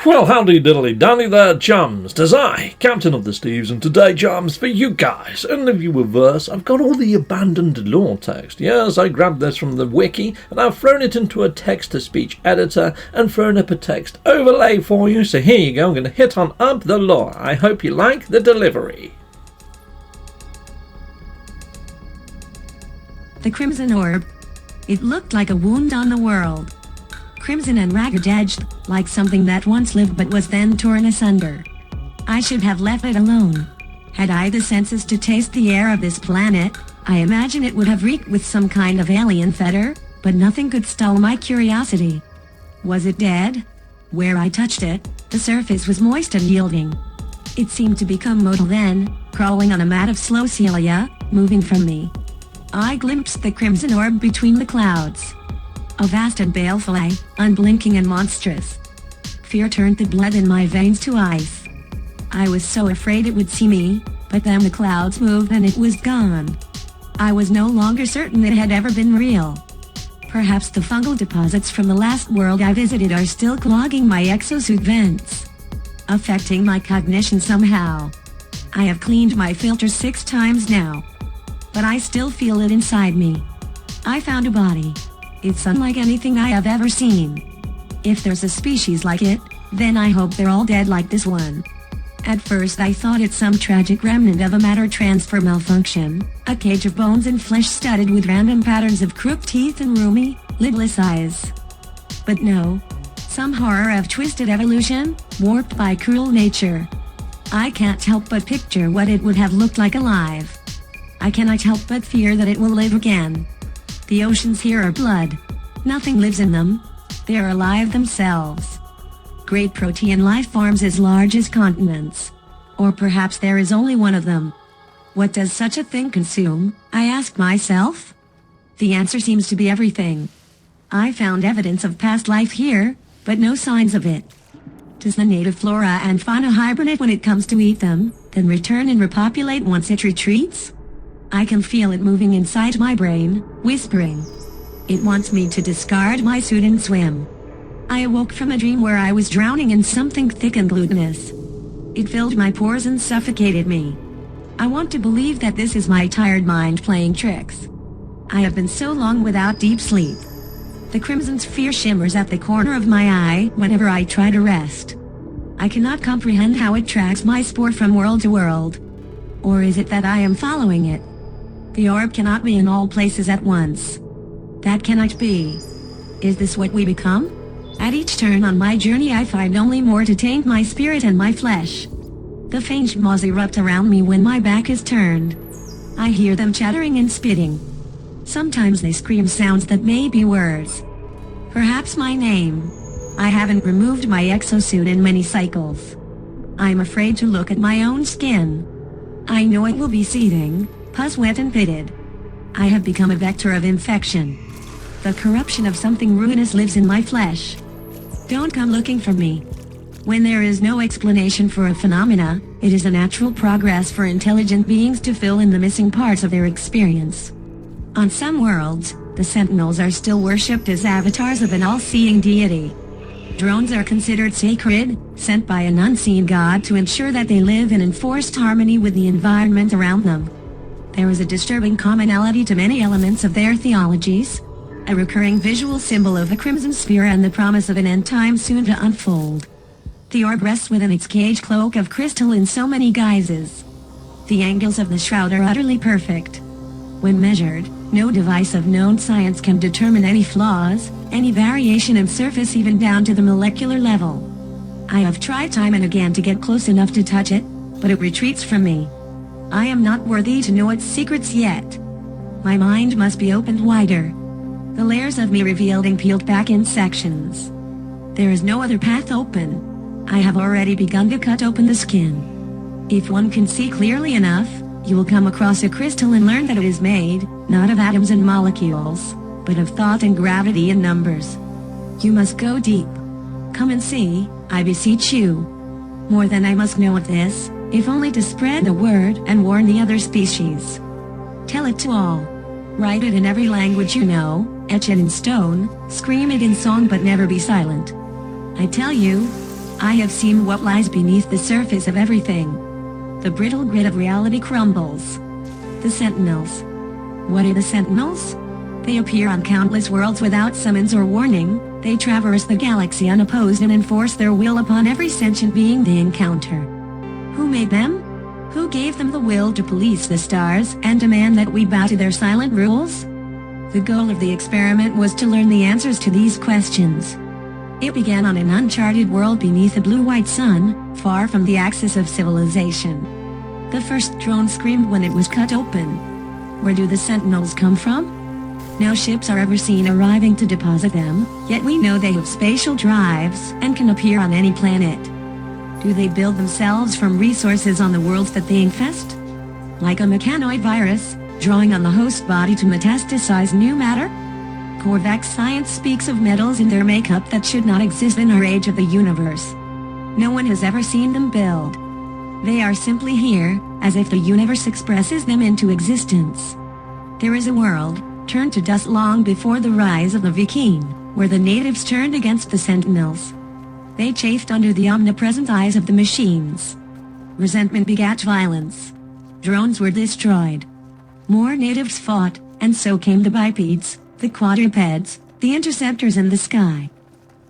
Well, howdy diddly dandy there, chums. 'Tis I, Captain of the Steves, and today, chums, for you guys, in the viewerverse, I've got all the abandoned lore text. Yes, I grabbed this from the wiki, and I've thrown it into a text-to-speech editor, and thrown up a text overlay for you, so here you go, I'm going to hit on up the lore. I hope you like the delivery. The Crimson Orb. It looked like a wound on the world. Crimson and ragged-edged, like something that once lived but was then torn asunder. I should have left it alone. Had I the senses to taste the air of this planet, I imagine it would have reeked with some kind of alien fetor, but nothing could stall my curiosity. Was it dead? Where I touched it, the surface was moist and yielding. It seemed to become modal then, crawling on a mat of slow cilia, moving from me. I glimpsed the Crimson Orb between the clouds. A vast and baleful eye, unblinking and monstrous. Fear turned the blood in my veins to ice. I was so afraid it would see me, but then the clouds moved and it was gone. I was no longer certain it had ever been real. Perhaps the fungal deposits from the last world I visited are still clogging my exosuit vents, affecting my cognition somehow. I have cleaned my filter 6 times now, but I still feel it inside me. I found a body. It's unlike anything I have ever seen. If there's a species like it, then I hope they're all dead like this one. At first I thought it some tragic remnant of a matter transfer malfunction, a cage of bones and flesh studded with random patterns of crooked teeth and roomy, lidless eyes. But no. Some horror of twisted evolution, warped by cruel nature. I can't help but picture what it would have looked like alive. I cannot help but fear that it will live again. The oceans here are blood. Nothing lives in them. They are alive themselves. Great protean life forms as large as continents. Or perhaps there is only one of them. What does such a thing consume, I ask myself? The answer seems to be everything. I found evidence of past life here, but no signs of it. Does the native flora and fauna hibernate when it comes to eat them, then return and repopulate once it retreats? I can feel it moving inside my brain, whispering. It wants me to discard my suit and swim. I awoke from a dream where I was drowning in something thick and glutinous. It filled my pores and suffocated me. I want to believe that this is my tired mind playing tricks. I have been so long without deep sleep. The crimson sphere shimmers at the corner of my eye whenever I try to rest. I cannot comprehend how it tracks my spore from world to world. Or is it that I am following it? The orb cannot be in all places at once. That cannot be. Is this what we become? At each turn on my journey I find only more to taint my spirit and my flesh. The faint moths erupt around me when my back is turned. I hear them chattering and spitting. Sometimes they scream sounds that may be words. Perhaps my name. I haven't removed my exosuit in many cycles. I'm afraid to look at my own skin. I know it will be seething, pus wet and pitted. I have become a vector of infection. The corruption of something ruinous lives in my flesh. Don't come looking for me. When there is no explanation for a phenomena, it is a natural progress for intelligent beings to fill in the missing parts of their experience. On some worlds, the Sentinels are still worshipped as avatars of an all-seeing deity. Drones are considered sacred, sent by an unseen god to ensure that they live in enforced harmony with the environment around them. There is a disturbing commonality to many elements of their theologies, a recurring visual symbol of the Crimson Sphere and the promise of an end time soon to unfold. The orb rests within its cage cloak of crystal in so many guises. The angles of the shroud are utterly perfect. When measured, no device of known science can determine any flaws, any variation in surface even down to the molecular level. I have tried time and again to get close enough to touch it, but it retreats from me. I am not worthy to know its secrets yet. My mind must be opened wider. The layers of me revealed and peeled back in sections. There is no other path open. I have already begun to cut open the skin. If one can see clearly enough, you will come across a crystal and learn that it is made, not of atoms and molecules, but of thought and gravity and numbers. You must go deep. Come and see, I beseech you. More than I must know of this, if only to spread the word and warn the other species. Tell it to all. Write it in every language you know, etch it in stone, scream it in song but never be silent. I tell you, I have seen what lies beneath the surface of everything. The brittle grit of reality crumbles. The Sentinels. What are the Sentinels? They appear on countless worlds without summons or warning. They traverse the galaxy unopposed and enforce their will upon every sentient being they encounter. Who made them? Who gave them the will to police the stars and demand that we bow to their silent rules? The goal of the experiment was to learn the answers to these questions. It began on an uncharted world beneath a blue-white sun, far from the axis of civilization. The first drone screamed when it was cut open. Where do the Sentinels come from? No ships are ever seen arriving to deposit them, yet we know they have spatial drives and can appear on any planet. Do they build themselves from resources on the worlds that they infest? Like a mechanoid virus, drawing on the host body to metastasize new matter? Korvax science speaks of metals in their makeup that should not exist in our age of the universe. No one has ever seen them build. They are simply here, as if the universe expresses them into existence. There is a world, turned to dust long before the rise of the Viking, where the natives turned against the Sentinels. They chafed under the omnipresent eyes of the machines. Resentment begat violence. Drones were destroyed. More natives fought, and so came the bipeds, the quadrupeds, the interceptors in the sky.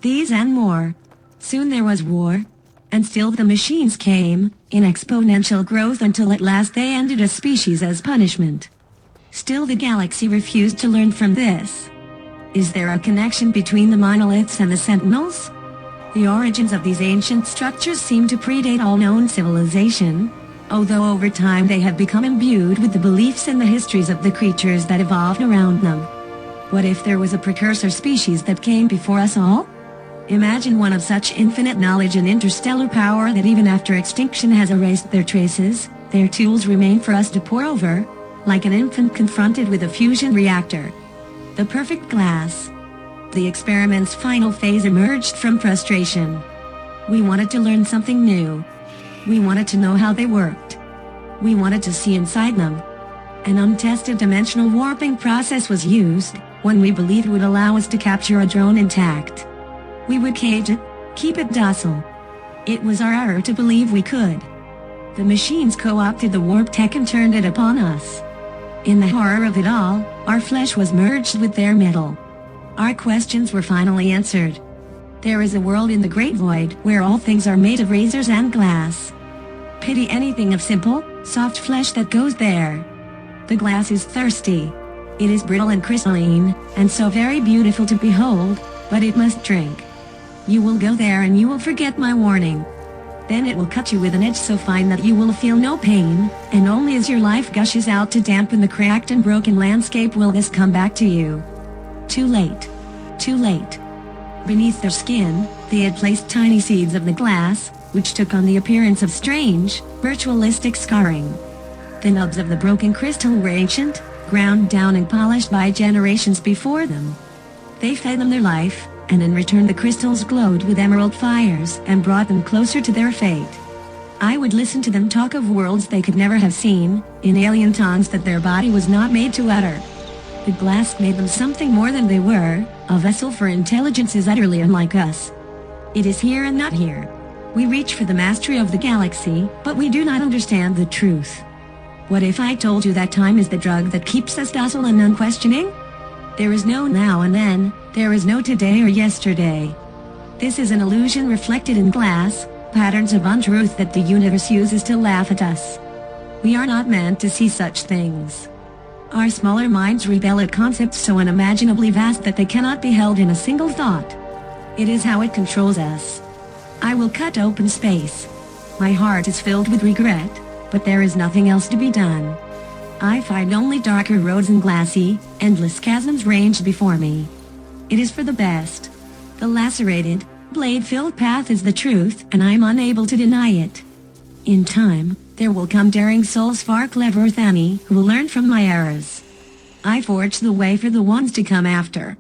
These and more. Soon there was war. And still the machines came, in exponential growth until at last they ended a species as punishment. Still the galaxy refused to learn from this. Is there a connection between the monoliths and the Sentinels? The origins of these ancient structures seem to predate all known civilization, although over time they have become imbued with the beliefs and the histories of the creatures that evolved around them. What if there was a precursor species that came before us all? Imagine one of such infinite knowledge and interstellar power that even after extinction has erased their traces, their tools remain for us to pore over, like an infant confronted with a fusion reactor. The perfect glass. The experiment's final phase emerged from frustration. We wanted to learn something new. We wanted to know how they worked. We wanted to see inside them. An untested dimensional warping process was used, one we believed would allow us to capture a drone intact. We would cage it, keep it docile. It was our error to believe we could. The machines co-opted the warp tech and turned it upon us. In the horror of it all, our flesh was merged with their metal. Our questions were finally answered. There is a world in the great void where all things are made of razors and glass. Pity anything of simple, soft flesh that goes there. The glass is thirsty. It is brittle and crystalline, and so very beautiful to behold, but it must drink. You will go there and you will forget my warning. Then it will cut you with an edge so fine that you will feel no pain, and only as your life gushes out to dampen the cracked and broken landscape will this come back to you. Too late. Too late. Beneath their skin, they had placed tiny seeds of the glass, which took on the appearance of strange, ritualistic scarring. The nubs of the broken crystal were ancient, ground down and polished by generations before them. They fed them their life, and in return the crystals glowed with emerald fires and brought them closer to their fate. I would listen to them talk of worlds they could never have seen, in alien tongues that their body was not made to utter. The glass made them something more than they were, a vessel for intelligences utterly unlike us. It is here and not here. We reach for the mastery of the galaxy, but we do not understand the truth. What if I told you that time is the drug that keeps us docile and unquestioning? There is no now and then, there is no today or yesterday. This is an illusion reflected in glass, patterns of untruth that the universe uses to laugh at us. We are not meant to see such things. Our smaller minds rebel at concepts so unimaginably vast that they cannot be held in a single thought. It is how it controls us. I will cut open space. My heart is filled with regret, but there is nothing else to be done. I find only darker roads and glassy, endless chasms range before me. It is for the best. The lacerated, blade-filled path is the truth, and I am unable to deny it. In time, there will come daring souls far cleverer than me, who will learn from my errors. I forge the way for the ones to come after.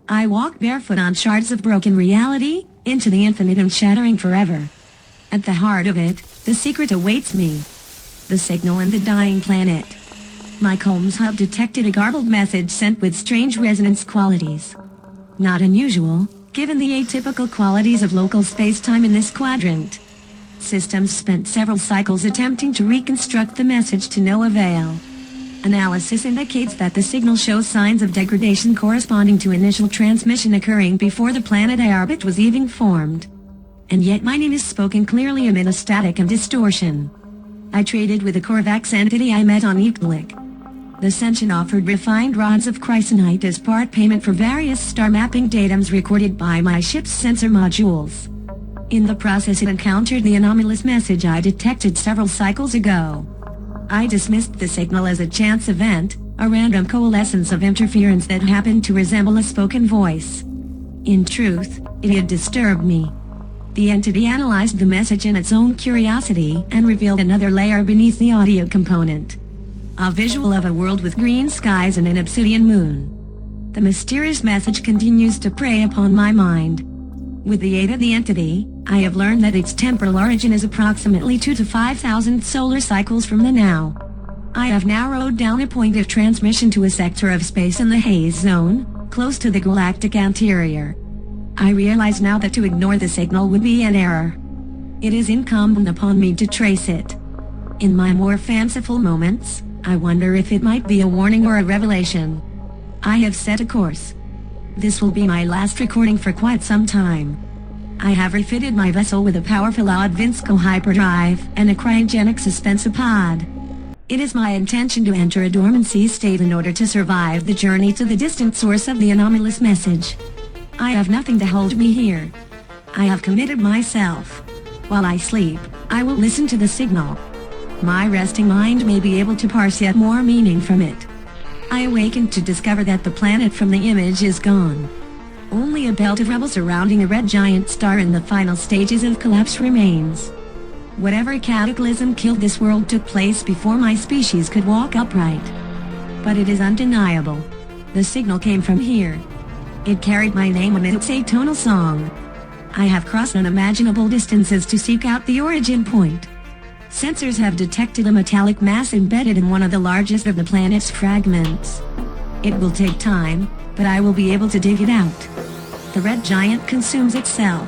I walk barefoot on shards of broken reality, into the infinite and shattering forever. At the heart of it, the secret awaits me. The signal and the dying planet. My Combs hub detected a garbled message sent with strange resonance qualities. Not unusual, given the atypical qualities of local space-time in this quadrant. Systems spent several cycles attempting to reconstruct the message to no avail. Analysis indicates that the signal shows signs of degradation corresponding to initial transmission occurring before the planetary orbit was even formed. And yet my name is spoken clearly amid a static and distortion. I traded with a Corvax entity I met on Ectolic. The Sentient offered refined rods of chrysonite as part payment for various star mapping datums recorded by my ship's sensor modules. In the process it encountered the anomalous message I detected several cycles ago. I dismissed the signal as a chance event, a random coalescence of interference that happened to resemble a spoken voice. In truth, it had disturbed me. The entity analyzed the message in its own curiosity and revealed another layer beneath the audio component. A visual of a world with green skies and an obsidian moon. The mysterious message continues to prey upon my mind. With the aid of the entity, I have learned that its temporal origin is approximately 2 to 5,000 solar cycles from the now. I have narrowed down a point of transmission to a sector of space in the haze zone, close to the galactic interior. I realize now that to ignore the signal would be an error. It is incumbent upon me to trace it. In my more fanciful moments, I wonder if it might be a warning or a revelation. I have set a course. This will be my last recording for quite some time. I have refitted my vessel with a powerful Advinsco hyperdrive and a cryogenic suspensor pod. It is my intention to enter a dormancy state in order to survive the journey to the distant source of the anomalous message. I have nothing to hold me here. I have committed myself. While I sleep, I will listen to the signal. My resting mind may be able to parse yet more meaning from it. I awakened to discover that the planet from the image is gone. Only a belt of rubble surrounding a red giant star in the final stages of collapse remains. Whatever cataclysm killed this world took place before my species could walk upright. But it is undeniable. The signal came from here. It carried my name amid its atonal song. I have crossed unimaginable distances to seek out the origin point. Sensors have detected a metallic mass embedded in one of the largest of the planet's fragments. It will take time, but I will be able to dig it out. The red giant consumes itself.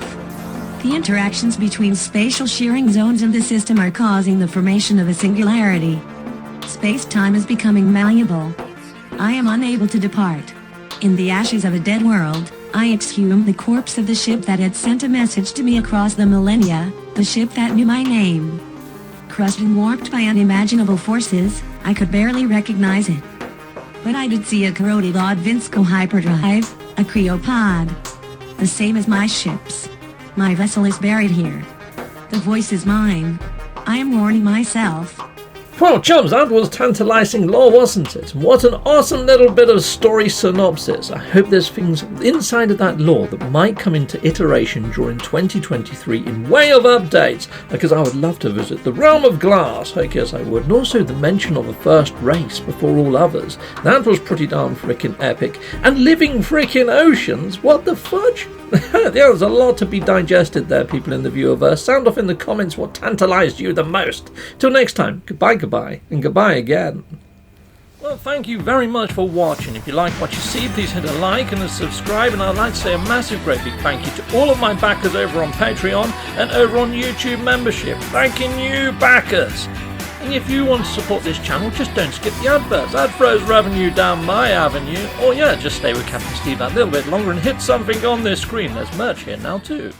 The interactions between spatial shearing zones in the system are causing the formation of a singularity. Space-time is becoming malleable. I am unable to depart. In the ashes of a dead world, I exhumed the corpse of the ship that had sent a message to me across the millennia, the ship that knew my name. Crushed and warped by unimaginable forces, I could barely recognize it. But I did see a corroded Advinsco hyperdrive, a cryopod. The same as my ship's. My vessel is buried here. The voice is mine. I am warning myself. Well, chums, that was tantalising lore, wasn't it? What an awesome little bit of story synopsis. I hope there's things inside of that lore that might come into iteration during 2023 in way of updates, because I would love to visit the Realm of Glass, I guess I would, and also the mention of a first race before all others. That was pretty darn frickin' epic. And living frickin' oceans, what the fudge? There's a lot to be digested there, people in the viewerverse. Sound off in the comments what tantalised you the most. Till next time, goodbye, and goodbye again. Well, thank you very much for watching. If you like what you see, please hit a like and a subscribe, and I'd like to say a massive great big thank you to all of my backers over on Patreon and over on YouTube membership. Thanking you, backers! And if you want to support this channel, just don't skip the adverts. That throws revenue down my avenue. Or yeah, just stay with Captain Steve that little bit longer and hit something on this screen. There's merch here now too.